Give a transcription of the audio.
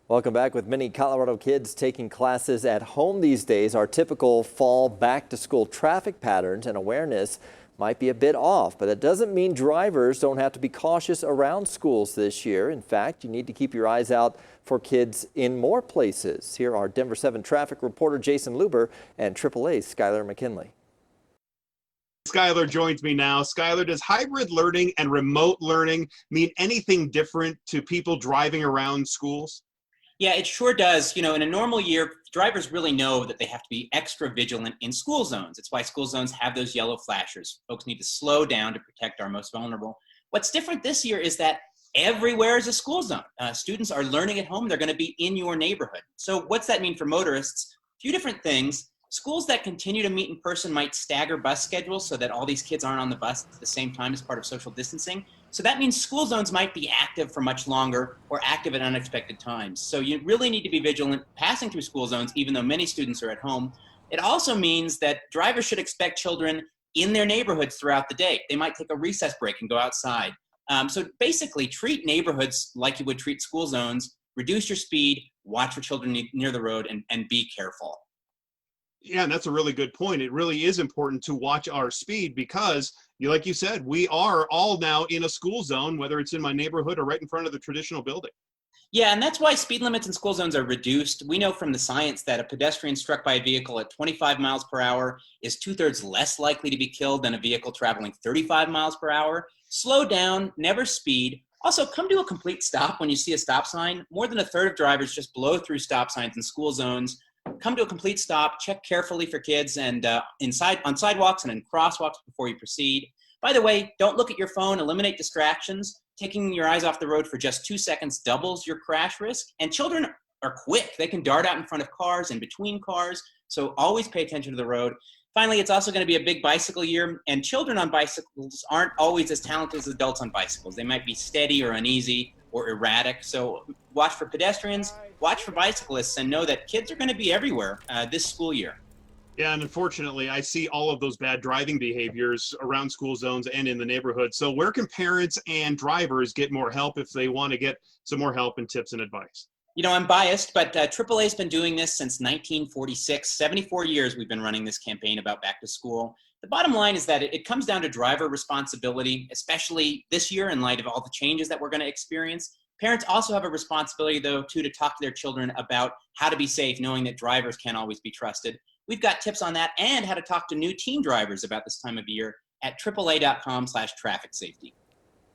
Welcome back. With many Colorado kids taking classes at home these days, our typical fall back-to-school traffic patterns and awareness might be a bit off, but that doesn't mean drivers don't have to be cautious around schools this year. In fact, you need to keep your eyes out for kids in more places. Here are Denver 7 traffic reporter Jason Luber and AAA's Skylar McKinley. Skylar joins me now. Skylar, does hybrid learning and remote learning mean anything different to people driving around schools? Yeah, it sure does. In a normal year, drivers really know that they have to be extra vigilant in school zones. It's why school zones have those yellow flashers. Folks need to slow down to protect our most vulnerable. What's different this year is that everywhere is a school zone. Students are learning at home. They're going to be in your neighborhood. So what's that mean for motorists? A few different things. Schools that continue to meet in person might stagger bus schedules so that all these kids aren't on the bus at the same time as part of social distancing. So that means school zones might be active for much longer or active at unexpected times. So you really need to be vigilant passing through school zones, even though many students are at home. It also means that drivers should expect children in their neighborhoods throughout the day. They might take a recess break and go outside. So basically treat neighborhoods like you would treat school zones, reduce your speed, watch for children near the road, and be careful. Yeah, and that's a really good point. It really is important to watch our speed because, like you said, we are all now in a school zone, whether it's in my neighborhood or right in front of the traditional building. Yeah, and that's why speed limits in school zones are reduced. We know from the science that a pedestrian struck by a vehicle at 25 miles per hour is 2/3 less likely to be killed than a vehicle traveling 35 miles per hour. Slow down, never speed. Also, come to a complete stop when you see a stop sign. More than a third of drivers just blow through stop signs in school zones. Come to a complete stop, check carefully for kids and on sidewalks and in crosswalks before you proceed. By the way, don't look at your phone, eliminate distractions. Taking your eyes off the road for just 2 seconds doubles your crash risk. And children are quick. They can dart out in front of cars and between cars. So always pay attention to the road. Finally, it's also going to be a big bicycle year, and children on bicycles aren't always as talented as adults on bicycles. They might be steady or uneasy or erratic. So watch for pedestrians, watch for bicyclists, and know that kids are going to be everywhere this school year. Yeah, and unfortunately, I see all of those bad driving behaviors around school zones and in the neighborhood. So where can parents and drivers get more help if they want to get some more help and tips and advice? I'm biased, but AAA's been doing this since 1946. 74 years we've been running this campaign about back to school. The bottom line is that it comes down to driver responsibility, especially this year in light of all the changes that we're going to experience. Parents also have a responsibility, though, too, to talk to their children about how to be safe, knowing that drivers can't always be trusted. We've got tips on that and how to talk to new teen drivers about this time of year at AAA.com/traffic safety.